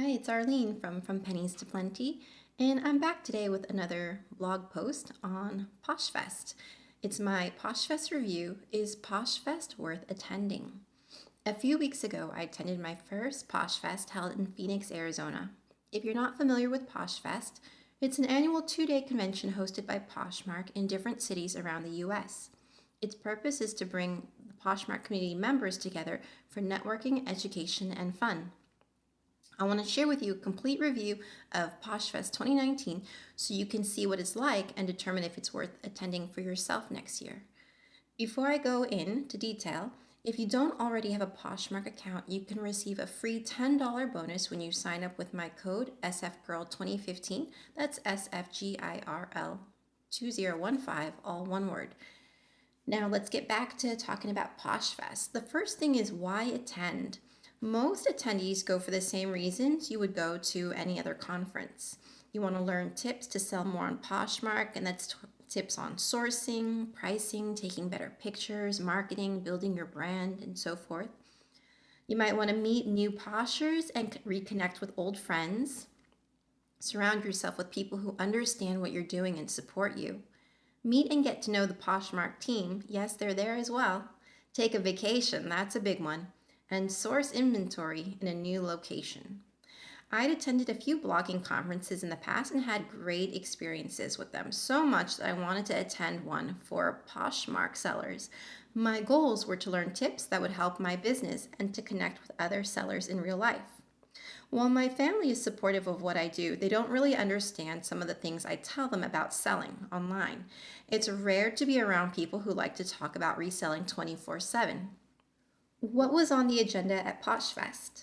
Hi, it's Arlene from Pennies to Plenty, and I'm back today with another blog post on PoshFest. It's my PoshFest review. Is PoshFest worth attending? A few weeks ago, I attended my first PoshFest held in Phoenix, Arizona. If you're not familiar with PoshFest, it's an annual 2-day convention hosted by Poshmark in different cities around the US. Its purpose is to bring the Poshmark community members together for networking, education, and fun. I want to share with you a complete review of PoshFest 2019 so you can see what it's like and determine if it's worth attending for yourself next year. Before I go into detail, if you don't already have a Poshmark account, you can receive a free $10 bonus when you sign up with my code SFGirl2015. That's SFGIRL 2015, all one word. Now let's get back to talking about PoshFest. The first thing is why attend? Most attendees go for the same reasons you would go to any other conference. You want to learn tips to sell more on Poshmark, and that's tips on sourcing, pricing, taking better pictures, marketing, building your brand, and so forth. You might want to meet new Poshers and reconnect with old friends. Surround yourself with people who understand what you're doing and support you. Meet and get to know the Poshmark team. Yes, they're there as well. Take a vacation, that's a big one. And source inventory in a new location. I'd attended a few blogging conferences in the past and had great experiences with them, so much that I wanted to attend one for Poshmark sellers. My goals were to learn tips that would help my business and to connect with other sellers in real life. While my family is supportive of what I do, they don't really understand some of the things I tell them about selling online. It's rare to be around people who like to talk about reselling 24/7. What was on the agenda at PoshFest?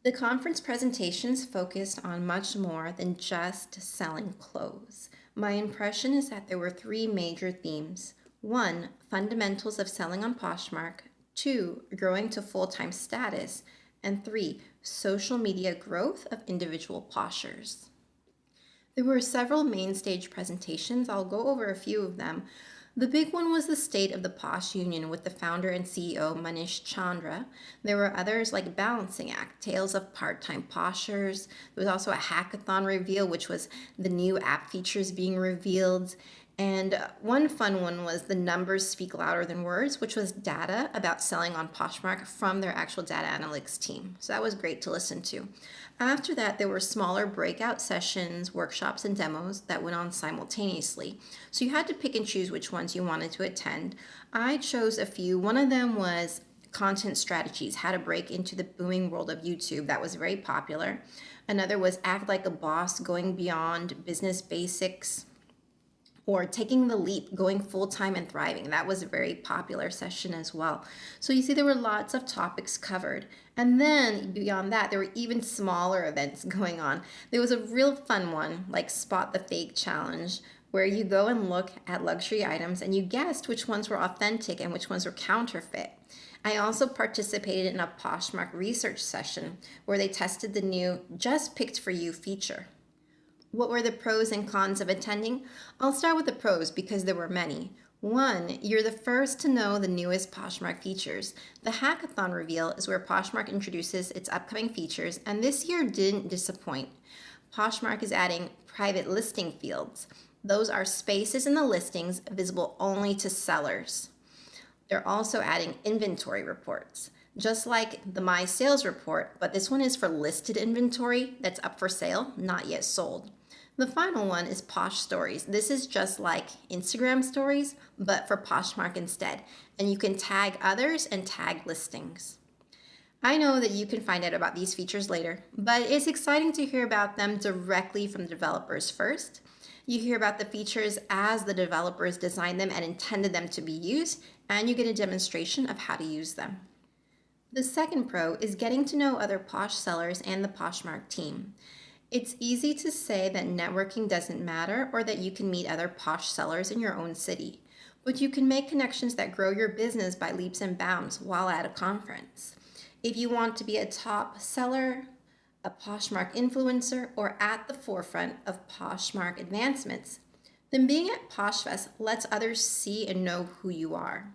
The conference presentations focused on much more than just selling clothes. My impression is that there were three major themes. One, fundamentals of selling on Poshmark. Two, growing to full-time status. And three, social media growth of individual Poshers. There were several main stage presentations. I'll go over a few of them. The big one was the state of the Posh Union with the founder and CEO Manish Chandra. There were others like Balancing Act, Tales of Part-Time Poshers. There was also a hackathon reveal, which was the new app features being revealed. And one fun one was The Numbers Speak Louder Than Words, which was data about selling on Poshmark from their actual data analytics team. So that was great to listen to. After that, there were smaller breakout sessions, workshops, and demos that went on simultaneously. So you had to pick and choose which ones you wanted to attend. I chose a few. One of them was content strategies, how to break into the booming world of YouTube. That was very popular. Another was act like a boss, going beyond business basics, or taking the leap, going full-time and thriving. That was a very popular session as well. So you see there were lots of topics covered. And then beyond that, there were even smaller events going on. There was a real fun one, like Spot the Fake Challenge, where you go and look at luxury items and you guessed which ones were authentic and which ones were counterfeit. I also participated in a Poshmark research session where they tested the new Just Picked For You feature. What were the pros and cons of attending? I'll start with the pros because there were many. One, you're the first to know the newest Poshmark features. The hackathon reveal is where Poshmark introduces its upcoming features, and this year didn't disappoint. Poshmark is adding private listing fields. Those are spaces in the listings visible only to sellers. They're also adding inventory reports, just like the My Sales report, but this one is for listed inventory that's up for sale, not yet sold. The final one is Posh Stories. This is just like Instagram stories, but for Poshmark instead. And you can tag others and tag listings. I know that you can find out about these features later, but it's exciting to hear about them directly from the developers first. You hear about the features as the developers designed them and intended them to be used, and you get a demonstration of how to use them. The second pro is getting to know other Posh sellers and the Poshmark team. It's easy to say that networking doesn't matter or that you can meet other Posh sellers in your own city, but you can make connections that grow your business by leaps and bounds while at a conference. If you want to be a top seller, a Poshmark influencer, or at the forefront of Poshmark advancements, then being at PoshFest lets others see and know who you are.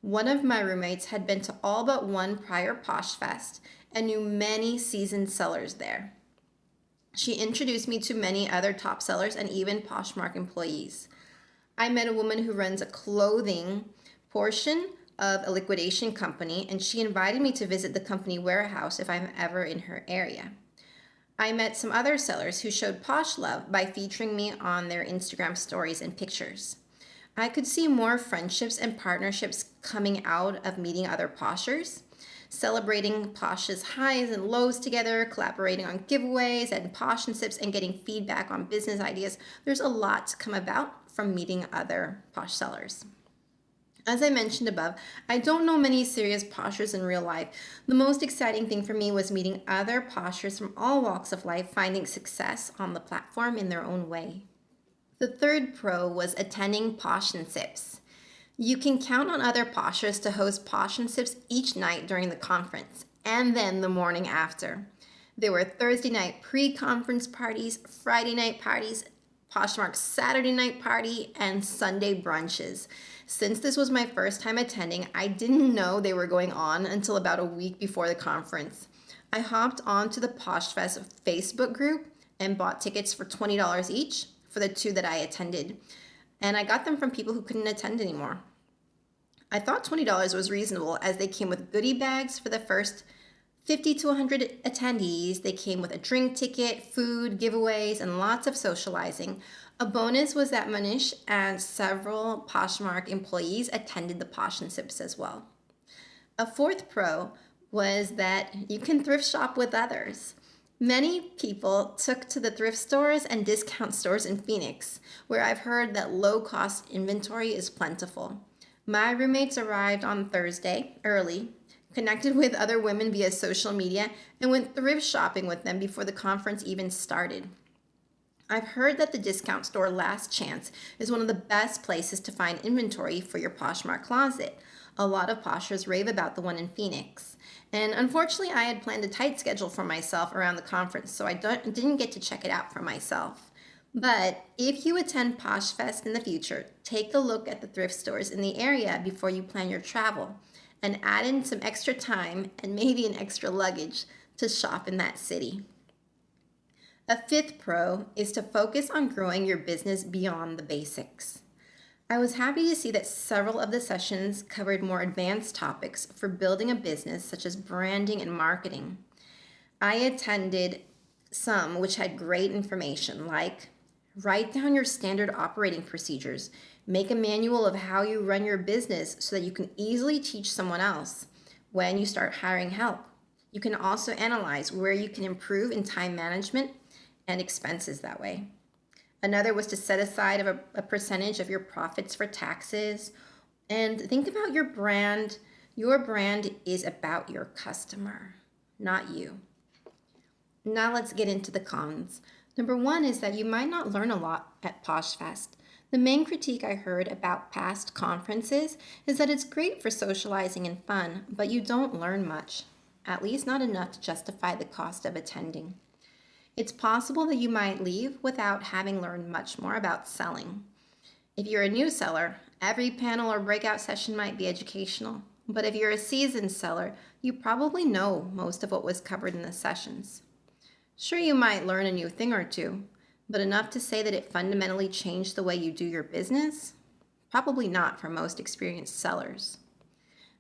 One of my roommates had been to all but one prior PoshFest, and knew many seasoned sellers there. She introduced me to many other top sellers and even Poshmark employees. I met a woman who runs a clothing portion of a liquidation company, and she invited me to visit the company warehouse if I'm ever in her area. I met some other sellers who showed Posh love by featuring me on their Instagram stories and pictures. I could see more friendships and partnerships coming out of meeting other Poshers, celebrating Posh's highs and lows together, collaborating on giveaways and Posh and Sips, and getting feedback on business ideas. There's a lot to come about from meeting other Posh sellers. As I mentioned above, I don't know many serious Poshers in real life. The most exciting thing for me was meeting other Poshers from all walks of life, finding success on the platform in their own way. The third pro was attending Posh and Sips. You can count on other Poshers to host Posh and Sips each night during the conference and then the morning after. There were Thursday night pre-conference parties, Friday night parties, Poshmark's Saturday night party, and Sunday brunches. Since this was my first time attending, I didn't know they were going on until about a week before the conference. I hopped onto the PoshFest Facebook group and bought tickets for $20 each for the two that I attended. And I got them from people who couldn't attend anymore. I thought $20 was reasonable as they came with goodie bags for the first 50 to 100 attendees. They came with a drink ticket, food, giveaways, and lots of socializing. A bonus was that Manish and several Poshmark employees attended the Posh and Sips as well. A fourth pro was that you can thrift shop with others. Many people took to the thrift stores and discount stores in Phoenix, where I've heard that low-cost inventory is plentiful. My roommates arrived on Thursday early, connected with other women via social media, and went thrift shopping with them before the conference even started. I've heard that the discount store Last Chance is one of the best places to find inventory for your Poshmark closet. A lot of Poshers rave about the one in Phoenix. And unfortunately, I had planned a tight schedule for myself around the conference, so I didn't get to check it out for myself. But if you attend PoshFest in the future, take a look at the thrift stores in the area before you plan your travel, and add in some extra time and maybe an extra luggage to shop in that city. A fifth pro is to focus on growing your business beyond the basics. I was happy to see that several of the sessions covered more advanced topics for building a business, such as branding and marketing. I attended some which had great information, like write down your standard operating procedures, make a manual of how you run your business so that you can easily teach someone else when you start hiring help. You can also analyze where you can improve in time management and expenses that way. Another was to set aside a percentage of your profits for taxes, and think about your brand. Your brand is about your customer, not you. Now let's get into the cons. Number one is that you might not learn a lot at PoshFest. The main critique I heard about past conferences is that it's great for socializing and fun, but you don't learn much, at least not enough to justify the cost of attending. It's possible that you might leave without having learned much more about selling. If you're a new seller, every panel or breakout session might be educational, but if you're a seasoned seller, you probably know most of what was covered in the sessions. Sure, you might learn a new thing or two, but enough to say that it fundamentally changed the way you do your business? Probably not for most experienced sellers.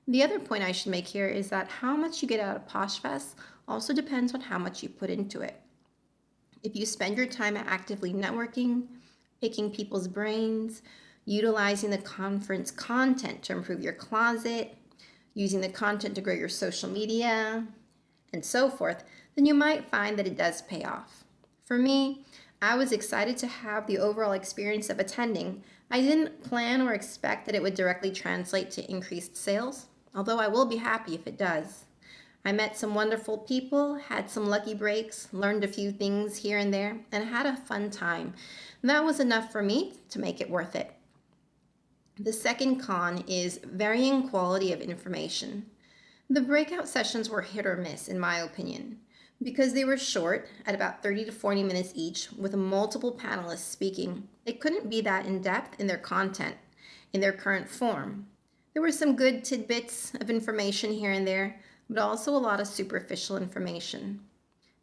The other point I should make here is that how much you get out of PoshFest also depends on how much you put into it. If you spend your time actively networking, picking people's brains, utilizing the conference content to improve your closet, using the content to grow your social media, and so forth, then you might find that it does pay off. For me, I was excited to have the overall experience of attending. I didn't plan or expect that it would directly translate to increased sales, although I will be happy if it does. I met some wonderful people, had some lucky breaks, learned a few things here and there, and had a fun time. That was enough for me to make it worth it. The second con is varying quality of information. The breakout sessions were hit or miss, in my opinion, because they were short, at about 30 to 40 minutes each, with multiple panelists speaking. They couldn't be that in-depth in their content, in their current form. There were some good tidbits of information here and there, but also a lot of superficial information.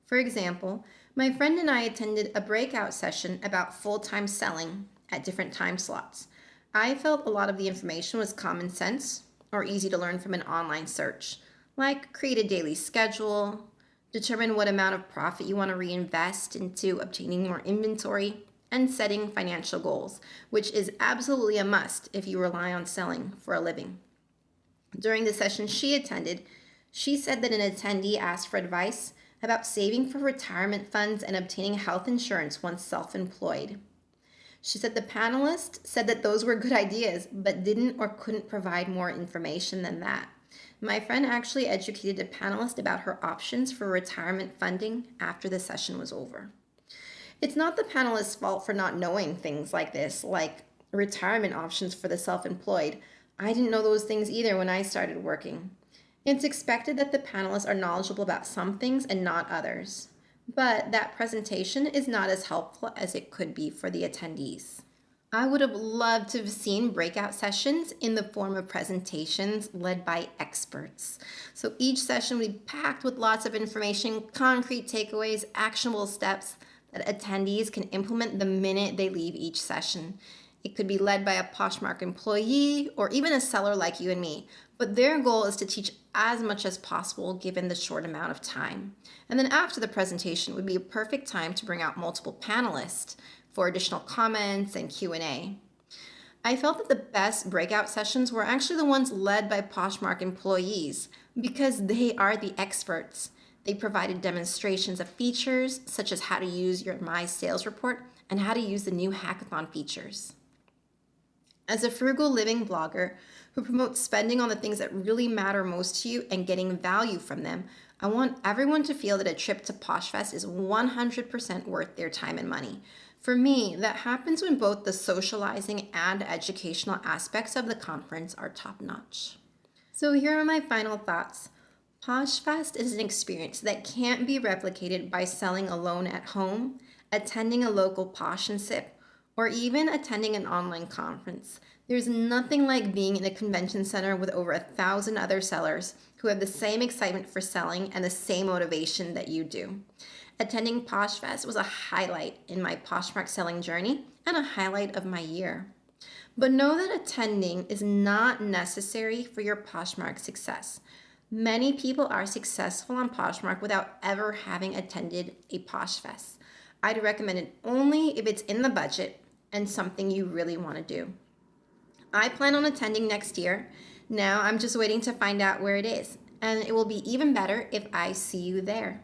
For example, my friend and I attended a breakout session about full-time selling at different time slots. I felt a lot of the information was common sense or easy to learn from an online search, like create a daily schedule, determine what amount of profit you want to reinvest into obtaining more inventory, and setting financial goals, which is absolutely a must if you rely on selling for a living. During the session she attended, she said that an attendee asked for advice about saving for retirement funds and obtaining health insurance once self-employed. She said the panelist said that those were good ideas, but didn't or couldn't provide more information than that. My friend actually educated a panelist about her options for retirement funding after the session was over. It's not the panelist's fault for not knowing things like this, like retirement options for the self-employed. I didn't know those things either when I started working. It's expected that the panelists are knowledgeable about some things and not others, but that presentation is not as helpful as it could be for the attendees. I would have loved to have seen breakout sessions in the form of presentations led by experts. So each session would be packed with lots of information, concrete takeaways, actionable steps that attendees can implement the minute they leave each session. It could be led by a Poshmark employee or even a seller like you and me, but their goal is to teach as much as possible given the short amount of time. And then after the presentation would be a perfect time to bring out multiple panelists for additional comments and Q&A. I felt that the best breakout sessions were actually the ones led by Poshmark employees because they are the experts. They provided demonstrations of features such as how to use your My Sales Report and how to use the new hackathon features. As a frugal living blogger who promotes spending on the things that really matter most to you and getting value from them, I want everyone to feel that a trip to PoshFest is 100% worth their time and money. For me, that happens when both the socializing and educational aspects of the conference are top-notch. So here are my final thoughts. PoshFest is an experience that can't be replicated by selling alone at home, attending a local Posh and Sip, or even attending an online conference. There's nothing like being in a convention center with over 1,000 other sellers who have the same excitement for selling and the same motivation that you do. Attending PoshFest was a highlight in my Poshmark selling journey and a highlight of my year. But know that attending is not necessary for your Poshmark success. Many people are successful on Poshmark without ever having attended a PoshFest. I'd recommend it only if it's in the budget and something you really want to do. I plan on attending next year. Now I'm just waiting to find out where it is, and it will be even better if I see you there.